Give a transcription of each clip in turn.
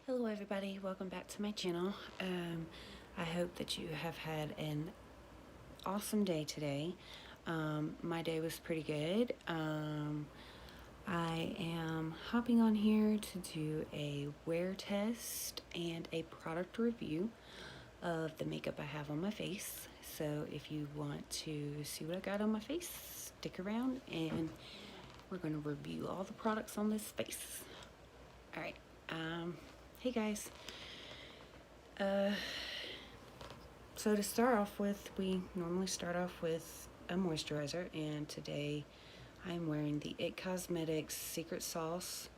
Hello everybody, welcome back to my channel. I hope that you have had an awesome day today. My day was pretty good. I am hopping on here to do a wear test and a product review of the makeup I have on my face. So if you want to see what I got on my face, stick around and we're going to review all the products on this face. Alright, hey guys. So to start off with, we normally start off with a moisturizer, and today I'm wearing the IT Cosmetics Secret Sauce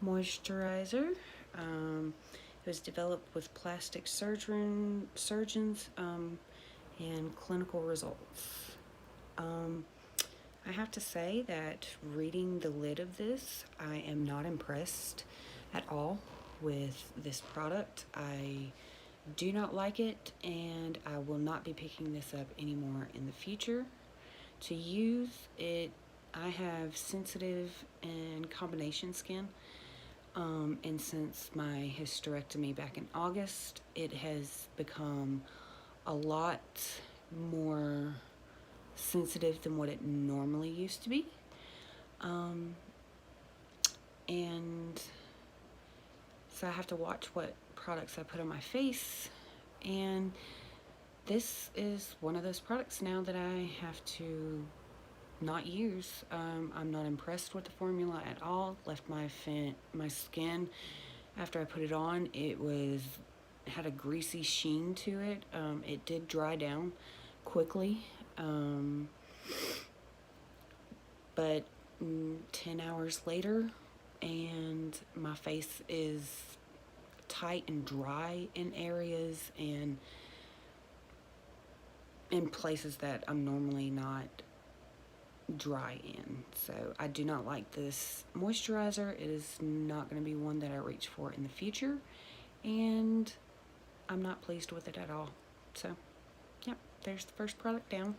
Moisturizer. It was developed with plastic surgeons and clinical results. I have to say that reading the lid of this, I am not impressed at all with this product. I do not like it, and I will not be picking this up anymore in the future. To use it, I have sensitive and combination skin, and since my hysterectomy back in August, it has become a lot more sensitive than what it normally used to be. And so I have to watch what products I put on my face, and this is one of those products now that I have to not use. I'm not impressed with the formula at all. Left my skin, after I put it on, had a greasy sheen to it. It did dry down quickly, but 10 hours later, and my face is tight and dry in areas and in places that I'm normally not dry in. So I do not like this moisturizer. It is not going to be one that I reach for in the future, and I'm not pleased with it at all. So yep, there's the first product down.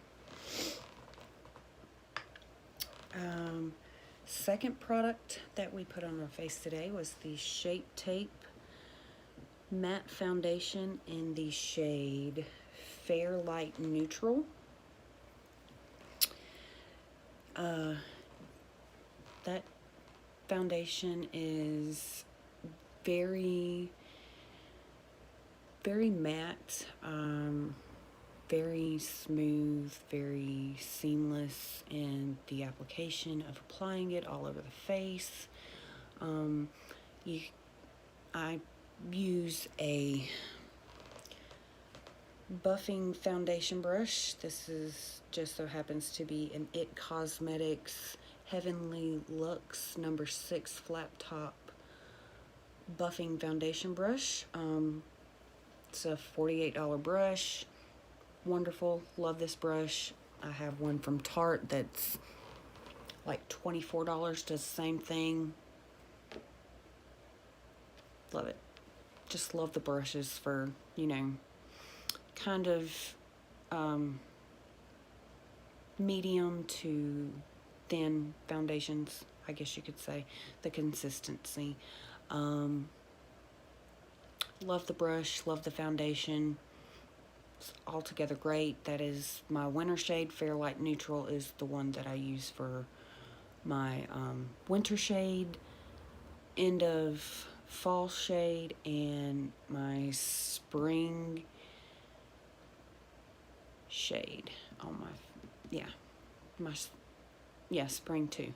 Second product that we put on our face today was the Shape Tape Matte Foundation in the shade Fair Light Neutral. That foundation is very matte, very smooth, very seamless in the application of applying it all over the face. I use a buffing foundation brush. This is just so happens to be an IT Cosmetics Heavenly Luxe number 6 flat top buffing foundation brush. It's a $48 brush. Wonderful, love this brush. I have one from Tarte that's like $24, does the same thing. Love it. Just love the brushes for, kind of medium to thin foundations, I guess you could say, the consistency. Love the brush, love the foundation. It's altogether great. That is my winter shade. Fair Light Neutral is the one that I use for my winter shade, end of fall shade, and my spring shade on my spring too.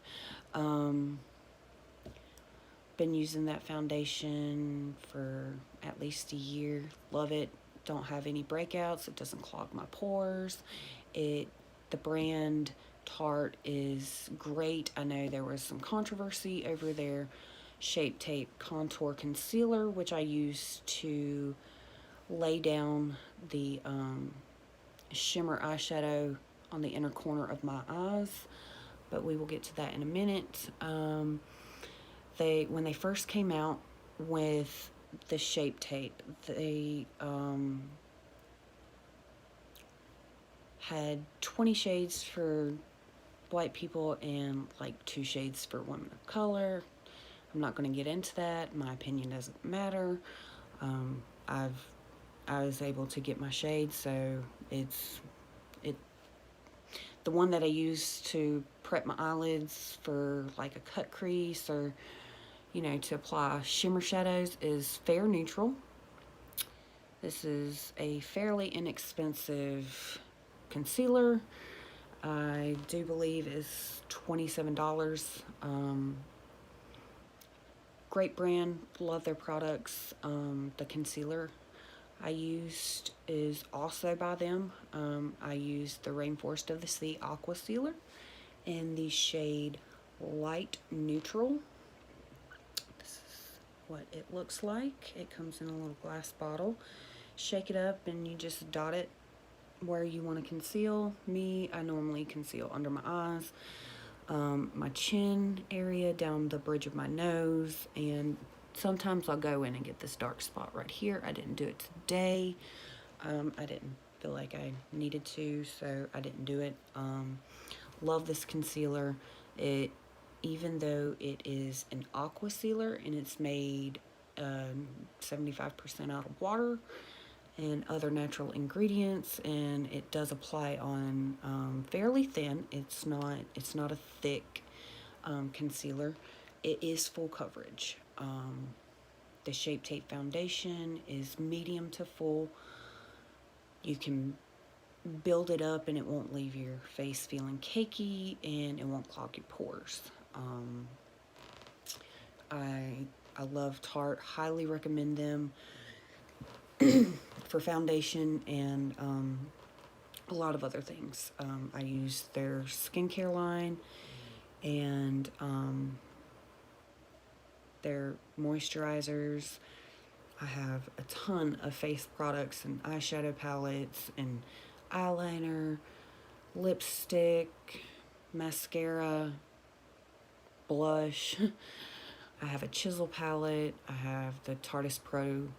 Been using that foundation for at least a year. Love it. Don't have any breakouts. It doesn't clog my pores. The brand Tarte is great. I know there was some controversy over their Shape Tape Contour Concealer, which I use to lay down the shimmer eyeshadow on the inner corner of my eyes, but we will get to that in a minute. When they first came out with the Shape Tape, they had 20 shades for white people and like 2 shades for women of color. I'm not going to get into that. My opinion doesn't matter. Um, I was able to get my shade, so it the one that I use to prep my eyelids for like a cut crease, or to apply shimmer shadows, is Fair Neutral. This is a fairly inexpensive concealer. I do believe is $27. Great brand, love their products. The concealer I used is also by them. I used the Rainforest of the Sea Aqua Sealer in the shade Light Neutral. This is what it looks like. It comes in a little glass bottle. Shake it up and you just dot it where you want to conceal. I normally conceal under my eyes, my chin area, down the bridge of my nose, and sometimes I'll go in and get this dark spot right here. I didn't do it today. I didn't feel like I needed to, so I didn't do it. Love this concealer. Even though it is an aqua sealer and it's made 75% out of water and other natural ingredients, and it does apply on fairly thin. It's not a thick concealer. It is full coverage. The Shape Tape foundation is medium to full. You can build it up and it won't leave your face feeling cakey, and it won't clog your pores. I love Tarte. Highly recommend them for foundation and a lot of other things. I use their skincare line and their moisturizers. I have a ton of face products and eyeshadow palettes and eyeliner, lipstick, mascara, blush. I have a chisel palette. I have the Tarteist Pro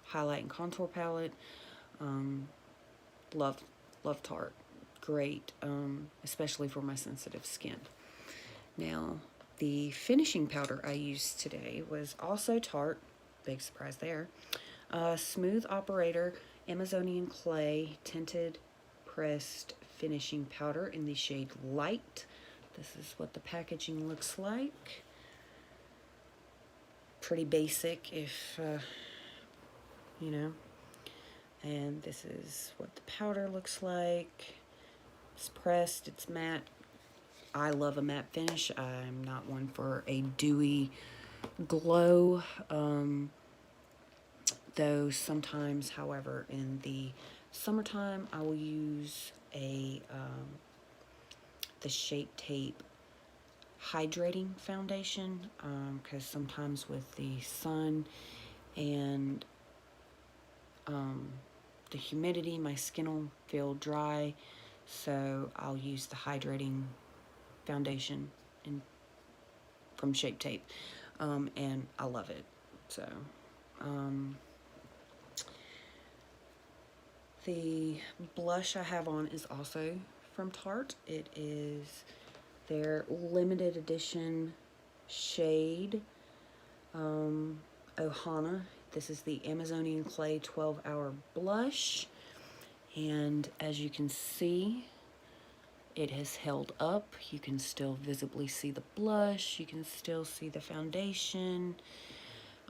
highlight and contour palette. Love Tarte. Great, especially for my sensitive skin. Now, the finishing powder I used today was also Tarte. Big surprise there. Smooth Operator Amazonian Clay Tinted Pressed Finishing Powder in the shade Light. This is what the packaging looks like. Pretty basic, if and this is what the powder looks like. It's pressed, it's matte. I love a matte finish. I'm not one for a dewy glow, though sometimes, however, in the summertime I will use the Shape Tape hydrating foundation, because sometimes with the sun and the humidity, my skin will feel dry, so I'll use the hydrating foundation from Shape Tape, and I love it. So the blush I have on is also from Tarte. It is their limited edition shade Ohana. This is the Amazonian Clay 12-Hour Blush, and as you can see, it has held up. You can still visibly see the blush. You can still see the foundation.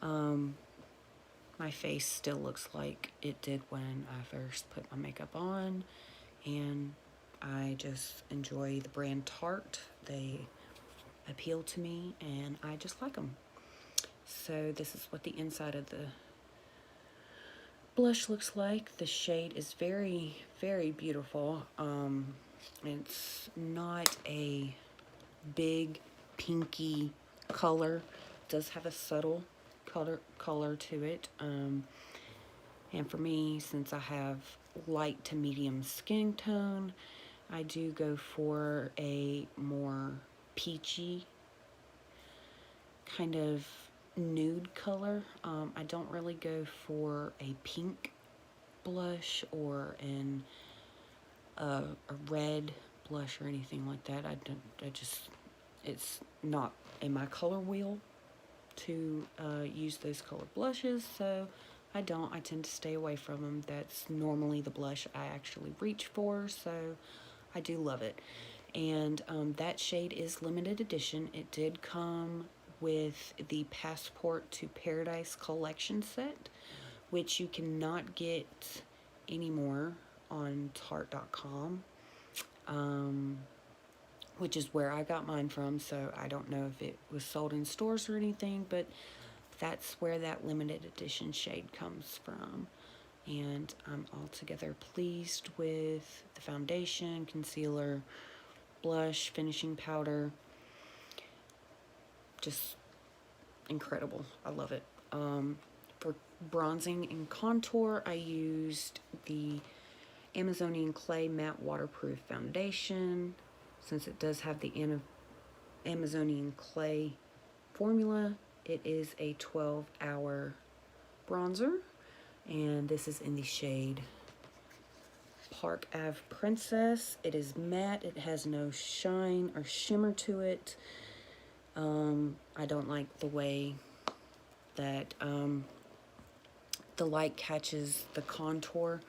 My face still looks like it did when I first put my makeup on, and I just enjoy the brand Tarte. They appeal to me, and I just like them. So this is what the inside of the blush looks like. The shade is very, very beautiful. It's not a big pinky color. It does have a subtle color to it. And for me, since I have light to medium skin tone, I do go for a more peachy kind of nude color. I don't really go for a pink blush or a red blush or anything like that. I it's not in my color wheel to use those colored blushes, so I don't. I tend to stay away from them. That's normally the blush I actually reach for, so I do love it. And that shade is limited edition. It did come with the Passport to Paradise collection set, which you cannot get anymore on Tarte.com, which is where I got mine from, so I don't know if it was sold in stores or anything, but that's where that limited edition shade comes from. And I'm altogether pleased with the foundation, concealer, blush, finishing powder. Just incredible. I love it. For bronzing and contour, I used the Amazonian Clay Matte Waterproof Foundation. Since it does have the Amazonian Clay formula, it is a 12-hour bronzer, and this is in the shade Park Ave Princess. It is matte. It has no shine or shimmer to it. I don't like the way that the light catches the contour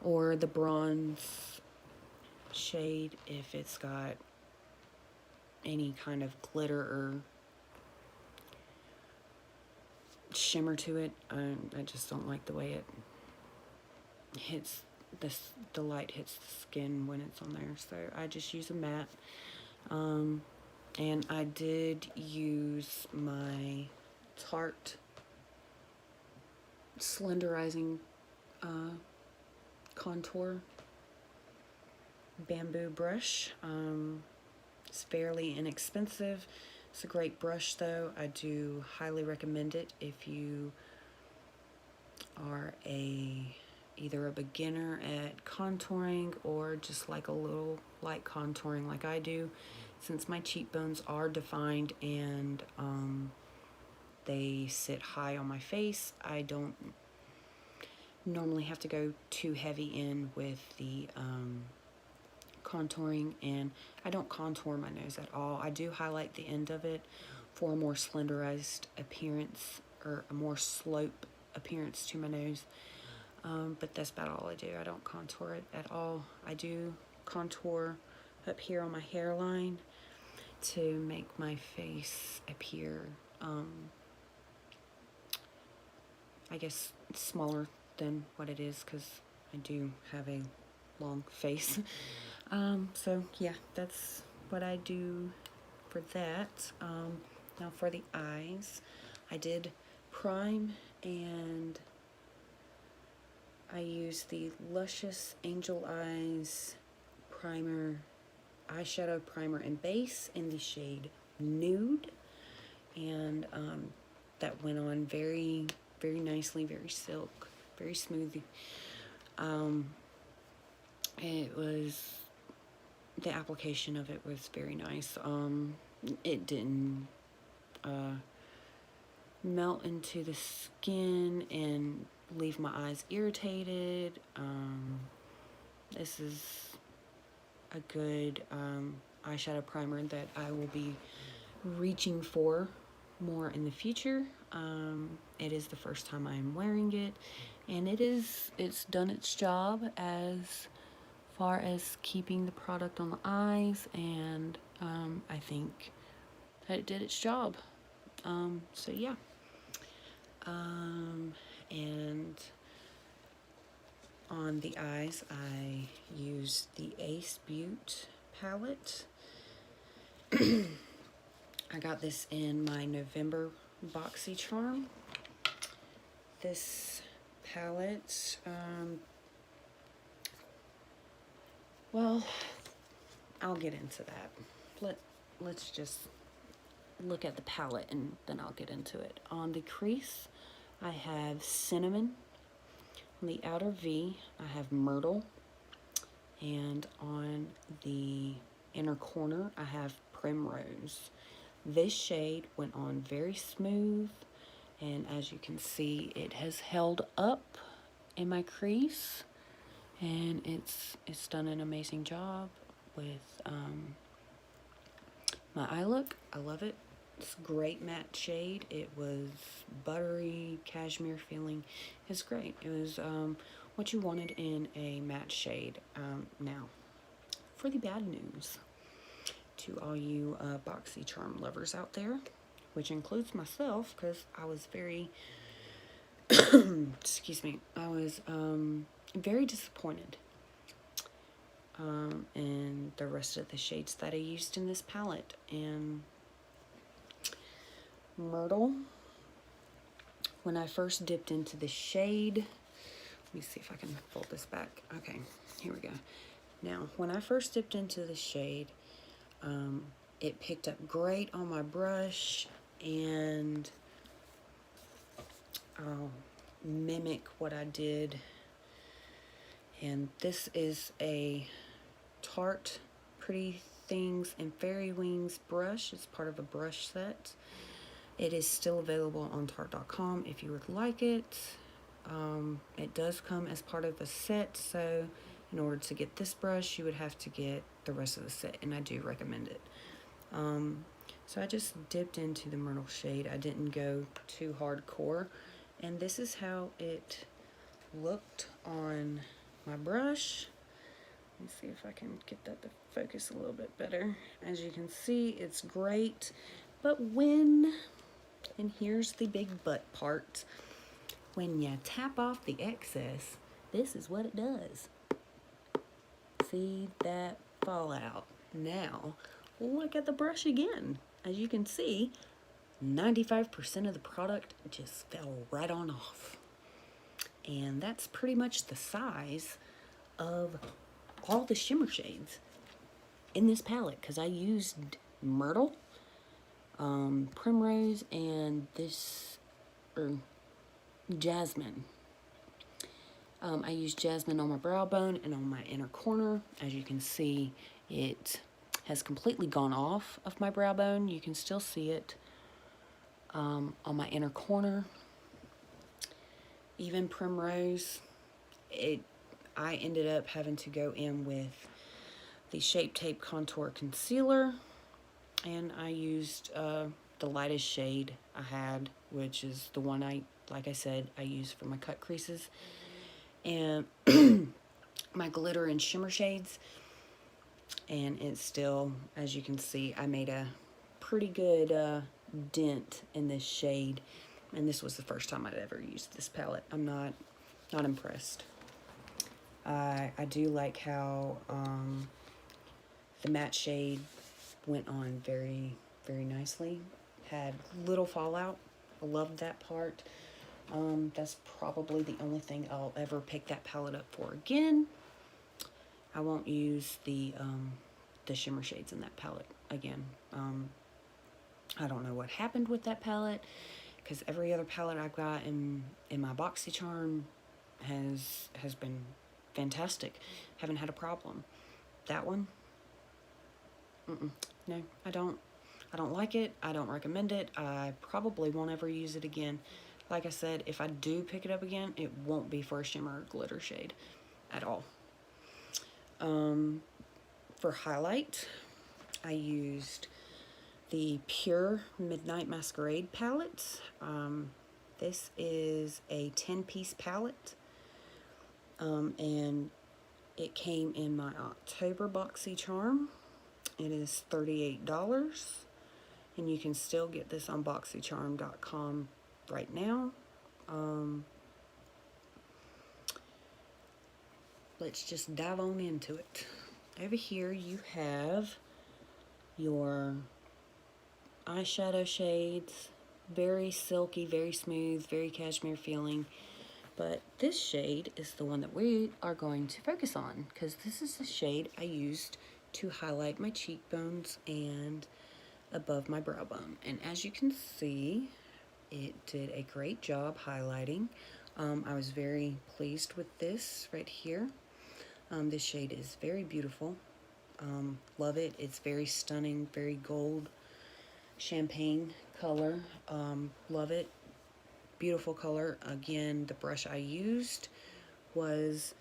or the bronze shade if it's got any kind of glitter or shimmer to it. I just don't like the way it hits the light hits the skin when it's on there, so I just use a matte. And I did use my Tarte Slenderizing contour bamboo brush. It's fairly inexpensive. It's a great brush though. I do highly recommend it if you are either a beginner at contouring or just like a little light contouring like I do. Since my cheekbones are defined and they sit high on my face, I don't normally have to go too heavy in with the contouring, and I don't contour my nose at all. I do highlight the end of it for a more slenderized appearance or a more slope appearance to my nose, but that's about all I do. I don't contour it at all. I do contour up here on my hairline to make my face appear, I guess, smaller than what it is, because I do have a long face. So yeah, that's what I do for that. Now for the eyes, I did prime, and I used the Luscious Angel Eyes primer, eyeshadow primer and base in the shade Nude, and that went on very, very nicely, very silk, very smooth. It was, the application of it was very nice. It didn't melt into the skin and leave my eyes irritated. This is a good eyeshadow primer that I will be reaching for more in the future. It is the first time I'm wearing it, and it's done its job as far as keeping the product on the eyes, and I think that it did its job. So yeah. And on the eyes, I used the Ace Beauty palette. I got this in my November BoxyCharm. This palette, well, I'll get into that. Let's just look at the palette and then I'll get into it. On the crease, I have Cinnamon. On the outer V, I have Myrtle. And on the inner corner, I have Primrose. This shade went on very smooth, and as you can see, it has held up in my crease, and it's done an amazing job with my eye look. I love it. It's a great matte shade. It was buttery, cashmere feeling. It's great. It was what you wanted in a matte shade. Now, for the bad news to all you BoxyCharm lovers out there, which includes myself, because I was very, excuse me, I was very disappointed in the rest of the shades that I used in this palette. And Myrtle, when I first dipped into the shade, let me see if I can fold this back. Okay, here we go. Now, when I first dipped into the shade, it picked up great on my brush, and I'll mimic what I did. And this is a Tarte Pretty Things and Fairy Wings brush. It's part of a brush set. It is still available on Tarte.com if you would like it. It does come as part of a set, so in order to get this brush, you would have to get the rest of the set, and I do recommend it. So I just dipped into the Myrtle shade. I didn't go too hardcore, and this is how it looked on my brush. Let me see if I can get that to focus a little bit better. As you can see, it's great, but when, and here's the big but part, when you tap off the excess, this is what it does. See that fallout? Now, look at the brush again. As you can see, 95% of the product just fell right on off. And that's pretty much the size of all the shimmer shades in this palette, because I used Myrtle, Primrose, and this, Jasmine. I used Jasmine on my brow bone and on my inner corner. As you can see, it has completely gone off of my brow bone. You can still see it on my inner corner. Even Primrose, I ended up having to go in with the Shape Tape Contour Concealer, and I used the lightest shade I had, which is the one like I said, I use for my cut creases, and my glitter and shimmer shades. And it's still, as you can see, I made a pretty good dent in this shade, and this was the first time I'd ever used this palette. I'm not impressed. I do like how the matte shade went on very, very nicely. Had little fallout. I loved that part. That's probably the only thing I'll ever pick that palette up for again. I won't use the shimmer shades in that palette again. I don't know what happened with that palette, because every other palette I've got in my BoxyCharm has been fantastic. Haven't had a problem. That one, no, I don't like it. I don't recommend it. I probably won't ever use it again. Like I said, if I do pick it up again, it won't be for a shimmer or glitter shade at all. For highlight, I used the Pure Midnight Masquerade palette. This is a 10-piece palette, and it came in my October BoxyCharm. It is $38, and you can still get this on BoxyCharm.com right now. Let's just dive on into it. Over here you have your eyeshadow shades. Very silky, very smooth, very cashmere feeling. But this shade is the one that we are going to focus on, because this is the shade I used to highlight my cheekbones and above my brow bone. And as you can see, it did a great job highlighting. I was very pleased with this right here. This shade is very beautiful. Love it. It's very stunning, very gold champagne color. Love it. Beautiful color. Again, the brush I used was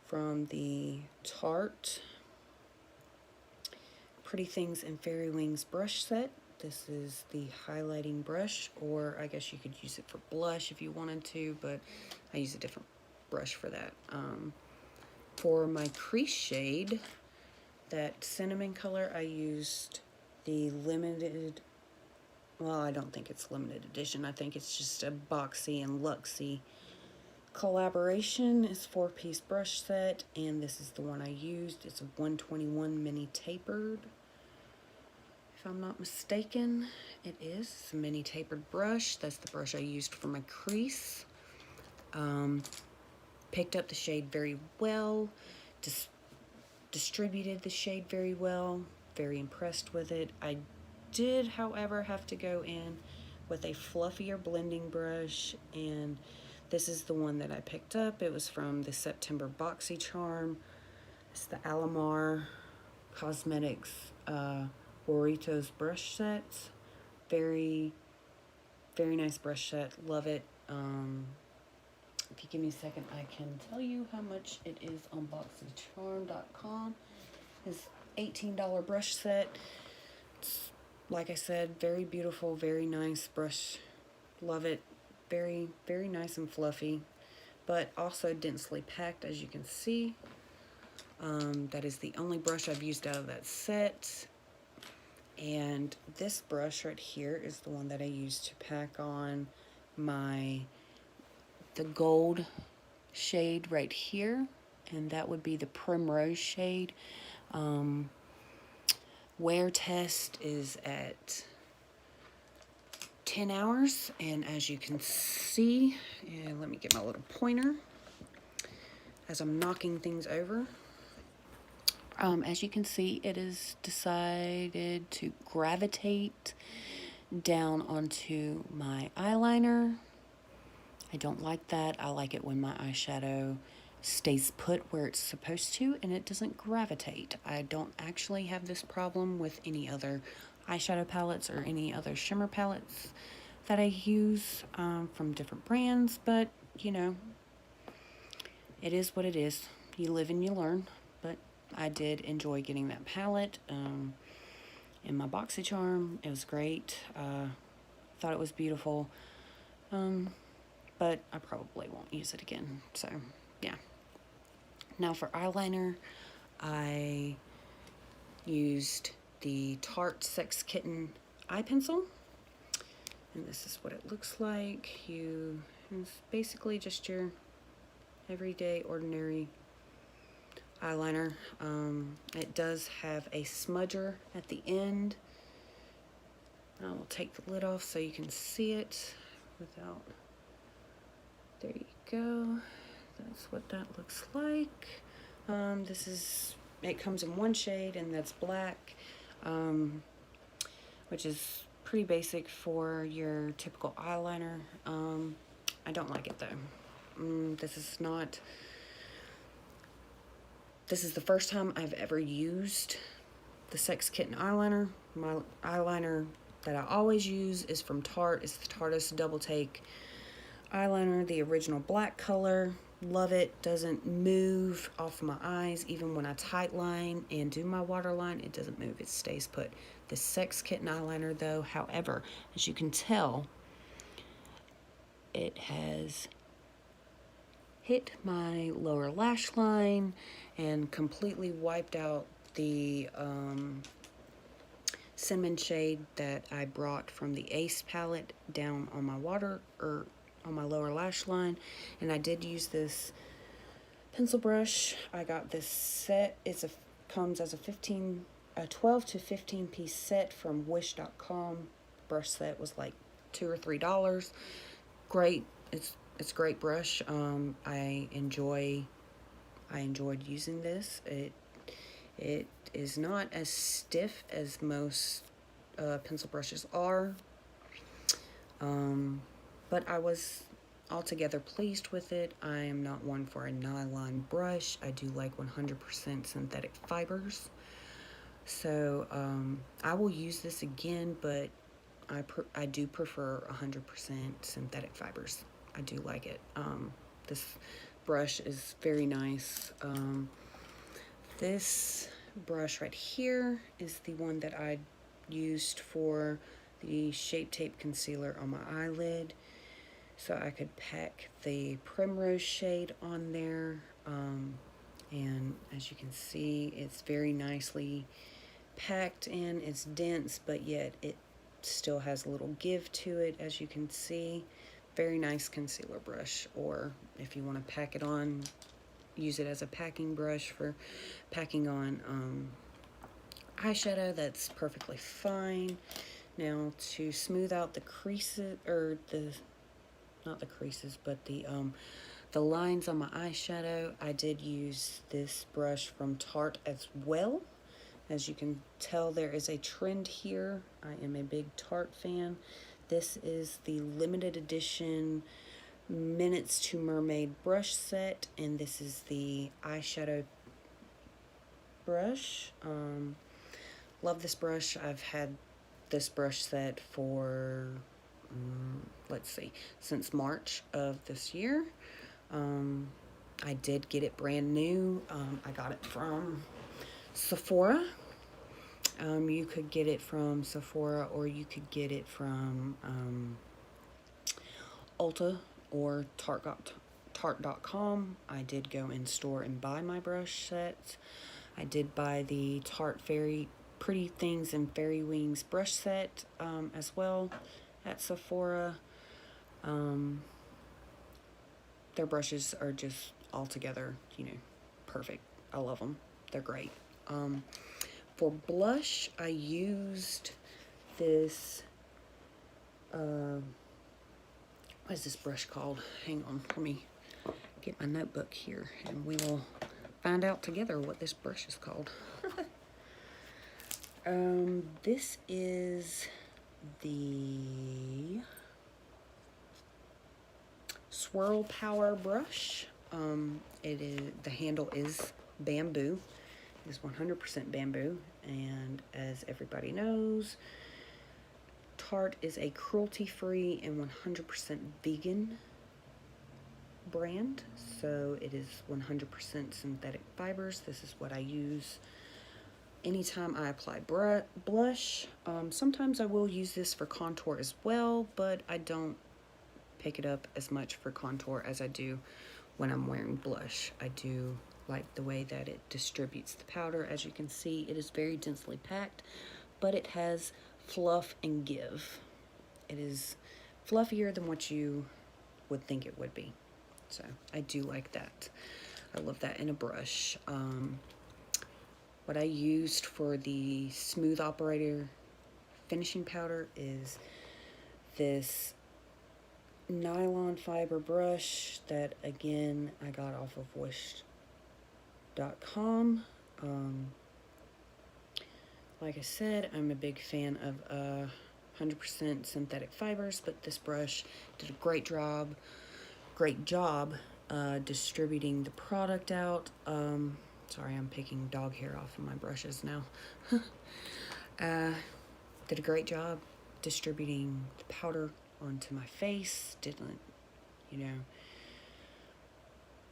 from the Tarte Pretty Things and Fairy Wings brush set. This is the highlighting brush, or I guess you could use it for blush if you wanted to, but I use a different brush for that. For my crease shade, that cinnamon color, I used the limited, well, I don't think it's limited edition. I think it's just a Boxy and Luxie collaboration. It's 4-piece brush set, and this is the one I used. It's a 121 mini tapered, if I'm not mistaken. It is. It's a mini tapered brush. That's the brush I used for my crease. Picked up the shade very well, distributed the shade very well, very impressed with it. I did, however, have to go in with a fluffier blending brush, and this is the one that I picked up. It was from the September BoxyCharm. It's the Alamar Cosmetics Burritos brush sets. Very, very nice brush set. Love it. If you give me a second, I can tell you how much it is on BoxyCharm.com. It's $18 brush set. It's, like I said, very beautiful, very nice brush. Love it. Very, very nice and fluffy, but also densely packed, as you can see. That is the only brush I've used out of that set. And this brush right here is the one that I use to pack on the gold shade right here, and that would be the Primrose shade. Wear test is at 10 hours, and as you can see, and let me get my little pointer as I'm knocking things over. As you can see, it is decided to gravitate down onto my eyeliner. I don't like that. I like it when my eyeshadow stays put where it's supposed to and it doesn't gravitate. I don't actually have this problem with any other eyeshadow palettes or any other shimmer palettes that I use from different brands, but you know, it is what it is. You live and you learn. But I did enjoy getting that palette in my BoxyCharm. It was great. Thought it was beautiful. But I probably won't use it again. So, yeah. Now for eyeliner, I used the Tarte Sex Kitten eye pencil. And this is what it looks like. It's basically just your everyday, ordinary eyeliner. It does have a smudger at the end. I will take the lid off so you can see it without. There you go. That's what that looks like. It comes in one shade, and that's black, which is pretty basic for your typical eyeliner. I don't like it though. This is the first time I've ever used the Sex Kitten eyeliner. My eyeliner that I always use is from Tarte. It's the Tarteist Double Take eyeliner, the original black color. Love it. Doesn't move off my eyes. Even when I tight line and do my waterline, it doesn't move. It stays put. The Sex Kitten eyeliner though, however, as you can tell, it has hit my lower lash line and completely wiped out the cinnamon shade that I brought from the Ace palette down on my on my lower lash line. And I did use this pencil brush. I got this set. Comes as a 12 to 15 piece set from wish.com. Brush set was like $2 or $3. Great. It's a great brush. I enjoyed using this. It is not as stiff as most pencil brushes are, but I was altogether pleased with it. I am not one for a nylon brush. I do like 100% synthetic fibers, so I will use this again, but I do prefer 100% synthetic fibers. I do like it. This brush is very nice. This brush right here is the one that I used for the Shape Tape concealer on my eyelid. So I could pack the Primrose shade on there. And as you can see, it's very nicely packed in. It's dense, but yet it still has a little give to it, as you can see. Very nice concealer brush, or if you want to pack it on, use it as a packing brush for packing on eyeshadow. That's perfectly fine. Now to smooth out the creases, or not the creases, but the lines on my eyeshadow, I did use this brush from Tarte as well. As you can tell, there is a trend here. I am a big Tarte fan. This is the limited edition Minutes to Mermaid brush set, and this is the eyeshadow brush. Love this brush. I've had this brush set for, let's see, since March of this year. I did get it brand new. I got it from Sephora. You could get it from Sephora, or you could get it from Ulta or Tarte.com. I did go in store and buy my brush sets. I did buy the Tarte Fairy Pretty Things and Fairy Wings brush set as well at Sephora. Their brushes are just altogether, perfect. I love them. They're great. For blush, I used this, what is this brush called? Hang on, let me get my notebook here, and we will find out together what this brush is called. This is the Swirl Power brush. The handle is bamboo. It is 100% bamboo, and as everybody knows, Tarte is a cruelty-free and 100% vegan brand, so it is 100% synthetic fibers. This is what I use anytime I apply blush. Sometimes I will use this for contour as well, but I don't pick it up as much for contour as I do when I'm wearing blush. I do like the way that it distributes the powder. As you can see, it is very densely packed, but it has fluff and give. It is fluffier than what you would think it would be. So I do like that. I love that in a brush. What I used for the Smooth Operator finishing powder is this nylon fiber brush that, again, I got off of Wish.com. Like I said, I'm a big fan of 100% synthetic fibers, but this brush did a great job distributing the product out. Sorry, I'm picking dog hair off of my brushes now. Did a great job distributing the powder onto my face.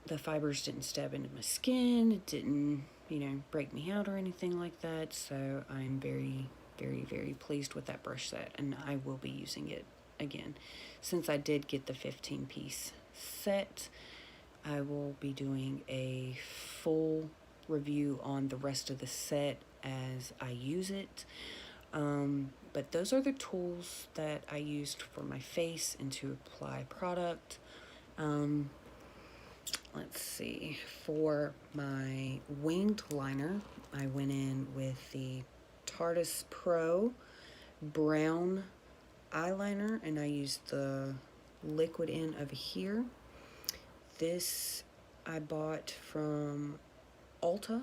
The fibers didn't stab into my skin. It didn't, break me out or anything like that. So I'm very, very, very pleased with that brush set, and I will be using it again. Since I did get the 15-piece set, I will be doing a full review on the rest of the set as I use it. But those are the tools that I used for my face and to apply product. Let's see, for my winged liner, I went in with the Tarteist Pro brown eyeliner, and I used the liquid in over here. This I bought from Ulta,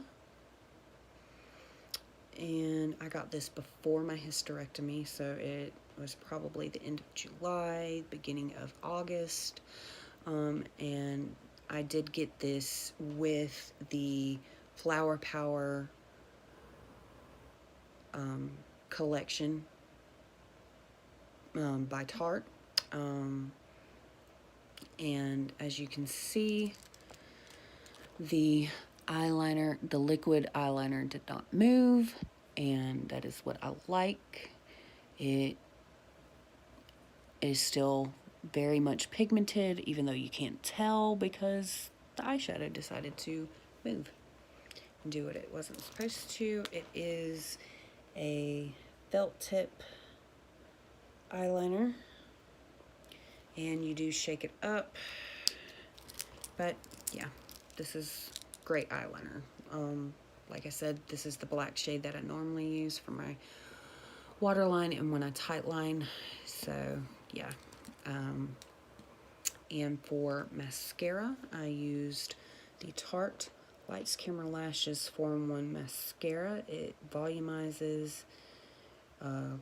and I got this before my hysterectomy, so it was probably the end of July, beginning of August, and I did get this with the Flower Power collection by Tarte, and as you can see, the eyeliner, the liquid eyeliner did not move, and that is what I like. It is still very much pigmented, even though you can't tell because the eyeshadow decided to move and do what it wasn't supposed to. It is a felt tip eyeliner, and you do shake it up, but yeah, this is great eyeliner. Like I said, this is the black shade that I normally use for my waterline and when I tightline. So yeah. And for mascara, I used the Tarte Lights Camera Lashes 4-in-1 mascara. It volumizes,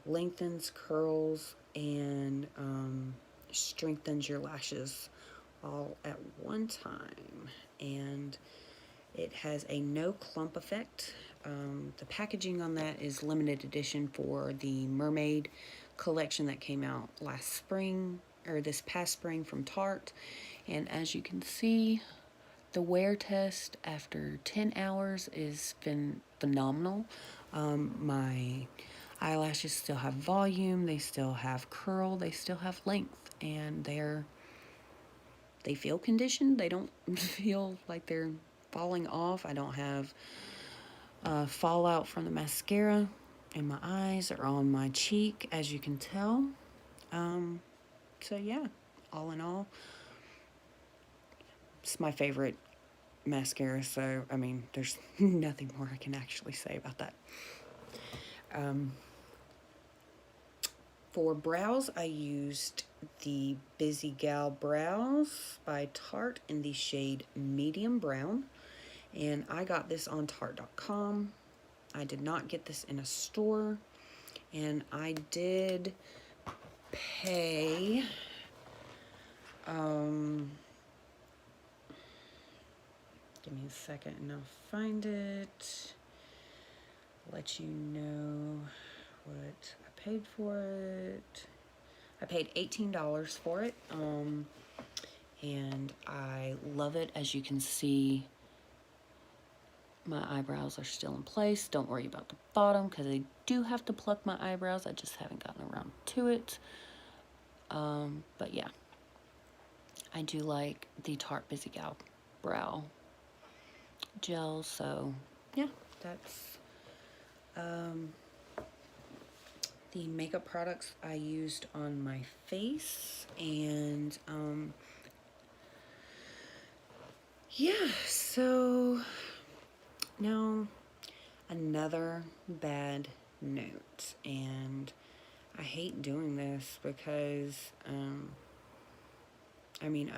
lengthens, curls, and strengthens your lashes all at one time. And it has a no clump effect. The packaging on that is limited edition for the Mermaid collection that came out last spring, or this past spring, from Tarte. And as you can see, the wear test after 10 hours has been phenomenal. My eyelashes still have volume, they still have curl, they still have length, and they feel conditioned. They don't feel like they're falling off. I don't have fallout from the mascara in my eyes or on my cheek, as you can tell. So yeah, all in all, it's my favorite mascara. So I mean, there's nothing more I can actually say about that. For brows, I used the Busy Gal Brows by Tarte in the shade Medium Brown, and I got this on Tarte.com. I did not get this in a store, and I did pay give me a second and I'll find it, let you know what I paid for it. I paid $18 for it, and I love it. As you can see, my eyebrows are still in place. Don't worry about the bottom because I do have to pluck my eyebrows. I just haven't gotten around to it. But yeah, I do like the Tarte Busy Gal Brow Gel. So yeah, that's the makeup products I used on my face. And yeah, so now another bad note, and I hate doing this because I mean,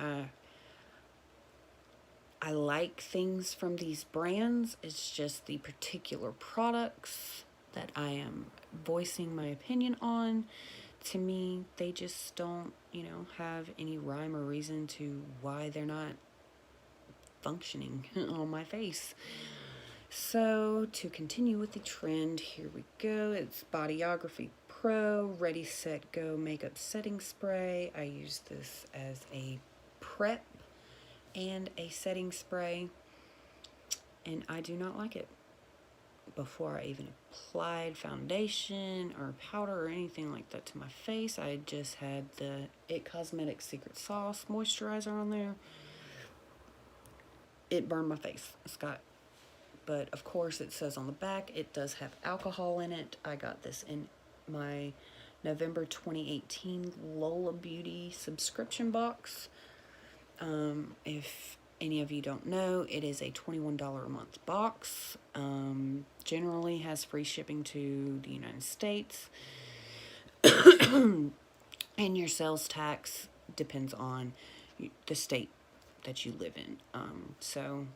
I like things from these brands. It's just the particular products that I am voicing my opinion on. To me, they just don't, have any rhyme or reason to why they're not functioning on my face. So to continue with the trend, here we go. It's Bodyography Pro Ready Set Go Makeup Setting Spray. I use this as a prep and a setting spray, and I do not like it. Before I even applied foundation or powder or anything like that to my face, I just had the It Cosmetics Secret Sauce moisturizer on there. It burned my face, Scott. But of course it says on the back it does have alcohol in it. I got this in my November 2018 Lola Beauty subscription box. If any of you don't know, it is a $21 a month box. Generally has free shipping to the United States. And your sales tax depends on the state that you live in. So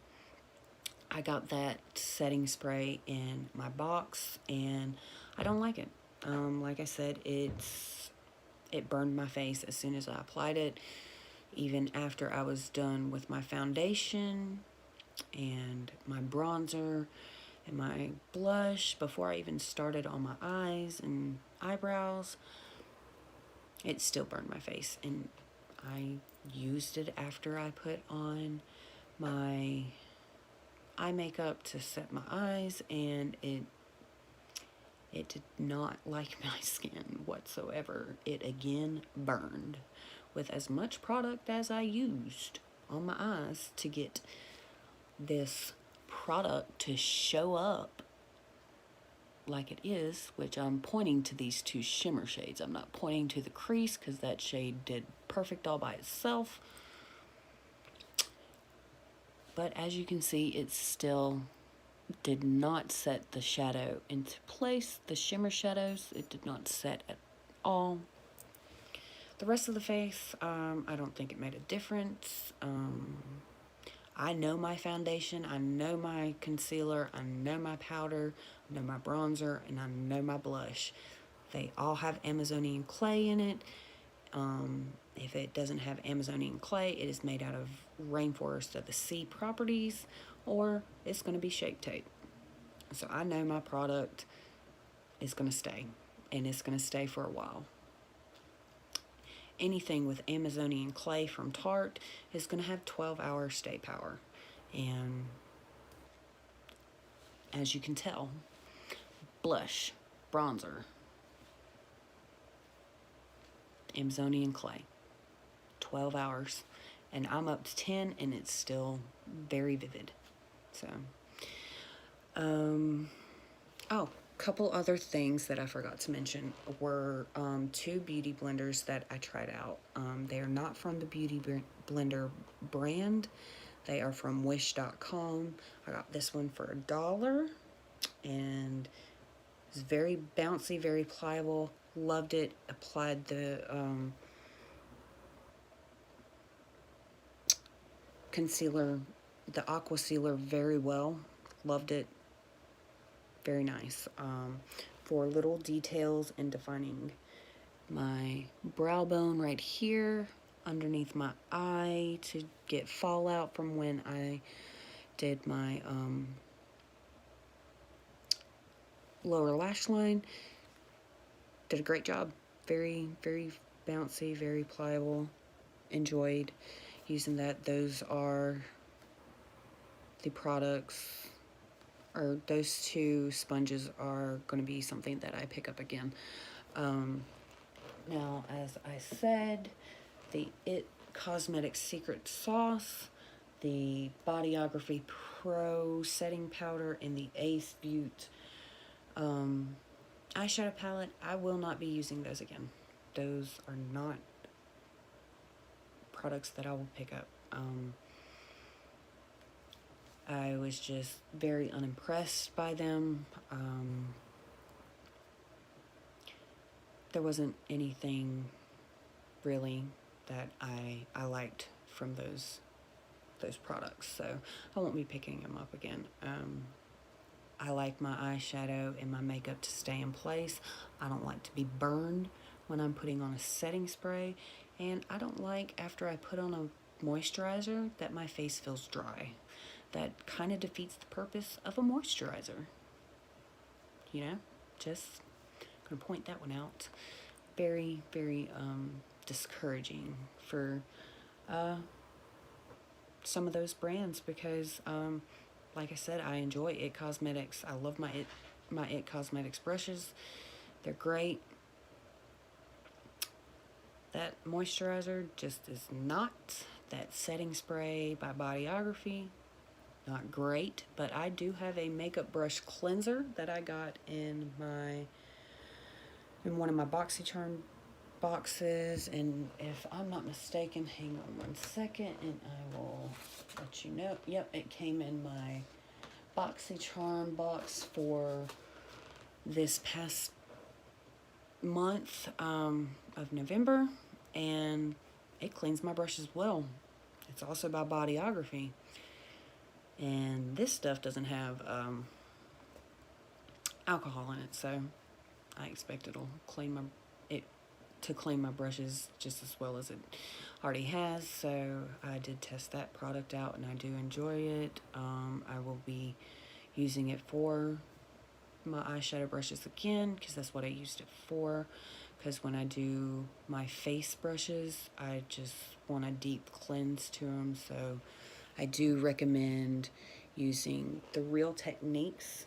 I got that setting spray in my box, and I don't like it. Like I said, it burned my face as soon as I applied it. Even after I was done with my foundation and my bronzer and my blush, before I even started on my eyes and eyebrows, it still burned my face. And I used it after I put on my eye makeup to set my eyes, and it did not like my skin whatsoever. It again burned with as much product as I used on my eyes to get this product to show up like it is, which I'm pointing to these two shimmer shades. I'm not pointing to the crease because that shade did perfect all by itself. But as you can see, it still did not set the shadow into place. The shimmer shadows, it did not set at all. The rest of the face, I don't think it made a difference. I know my foundation, I know my concealer, I know my powder, I know my bronzer, and I know my blush. They all have Amazonian clay in it. If it doesn't have Amazonian clay, it is made out of Rainforest of the Sea properties, or it's going to be Shape Tape. So I know my product is going to stay, and it's going to stay for a while. Anything with Amazonian clay from Tarte is going to have 12-hour stay power. And as you can tell, blush, bronzer, Amazonian clay, 12 hours. And I'm up to 10, and it's still very vivid. So, oh, couple other things that I forgot to mention were two beauty blenders that I tried out. They are not from the Beauty Blender brand. They are from Wish.com. I got this one for $1, and it's very bouncy, very pliable. Loved it. Applied the concealer, the Aqua Sealer, very well. Loved it. Very nice. For little details and defining my brow bone right here underneath my eye to get fallout from when I did my lower lash line. Did a great job. Very, very bouncy, very pliable. Enjoyed using that. Those are the products, or those two sponges are going to be something that I pick up again. Now, as I said, the IT Cosmetics Secret Sauce, the Bodyography Pro Setting Powder, and the Ace Butte eyeshadow palette, I will not be using those again. Those are not products that I will pick up. I was just very unimpressed by them. There wasn't anything really that I liked from those products, so I won't be picking them up again. I like my eyeshadow and my makeup to stay in place. I don't like to be burned when I'm putting on a setting spray, and I don't like after I put on a moisturizer that my face feels dry. That kind of defeats the purpose of a moisturizer. You know, just gonna point that one out. Very, very discouraging for some of those brands, because like I said, I enjoy IT Cosmetics. I love my IT Cosmetics brushes. They're great. That moisturizer just is not. That setting spray by Bodyography, not great. But I do have a makeup brush cleanser that I got in one of my BoxyCharm boxes, and if I'm not mistaken, hang on one second and I will let you know. Yep, it came in my BoxyCharm box for this past month of November, and it cleans my brushes well. It's also by Bodyography, and this stuff doesn't have alcohol in it, so I expect it'll clean my brushes just as well as it already has. So I did test that product out, and I do enjoy it. I will be using it for my eyeshadow brushes again, because that's what I used it for. Because when I do my face brushes, I just want a deep cleanse to them. So I do recommend using the Real Techniques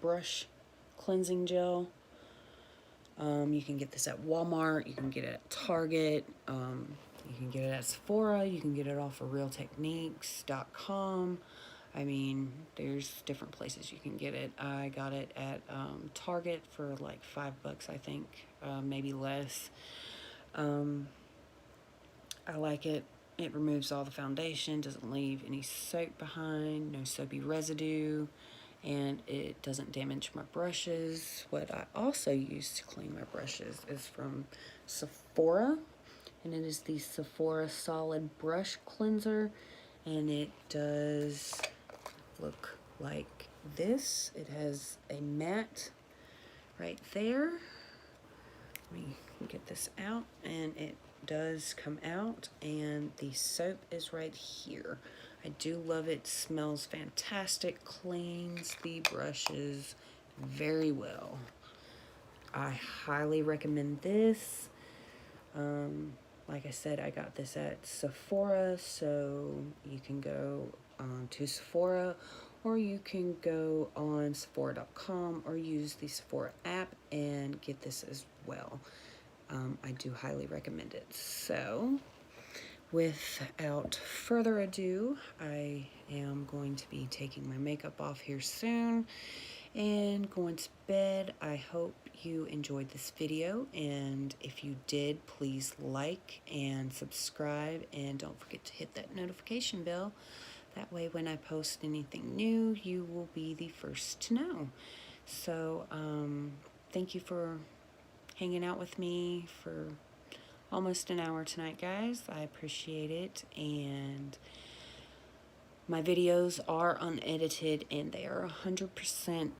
brush cleansing gel. You can get this at Walmart, you can get it at Target, you can get it at Sephora, you can get it off of realtechniques.com. I mean, there's different places you can get it. I got it at Target for like $5, I think, maybe less. I like it. It removes all the foundation, doesn't leave any soap behind, no soapy residue, and it doesn't damage my brushes. What I also use to clean my brushes is from Sephora, and it is the Sephora Solid Brush Cleanser, and it does look like this. It has a mat right there. Let me get this out, and it does come out, and the soap is right here. I do love it. Smells fantastic, cleans the brushes very well. I highly recommend this. Like I said, I got this at Sephora, so you can go to Sephora, or you can go on Sephora.com or use the Sephora app and get this as well. I do highly recommend it. So, without further ado, I am going to be taking my makeup off here soon and going to bed. I hope you enjoyed this video, and if you did, please like and subscribe, and don't forget to hit that notification bell. That way when I post anything new, you will be the first to know. So thank you for hanging out with me for almost an hour tonight, guys. I appreciate it, and my videos are unedited, and they are 100%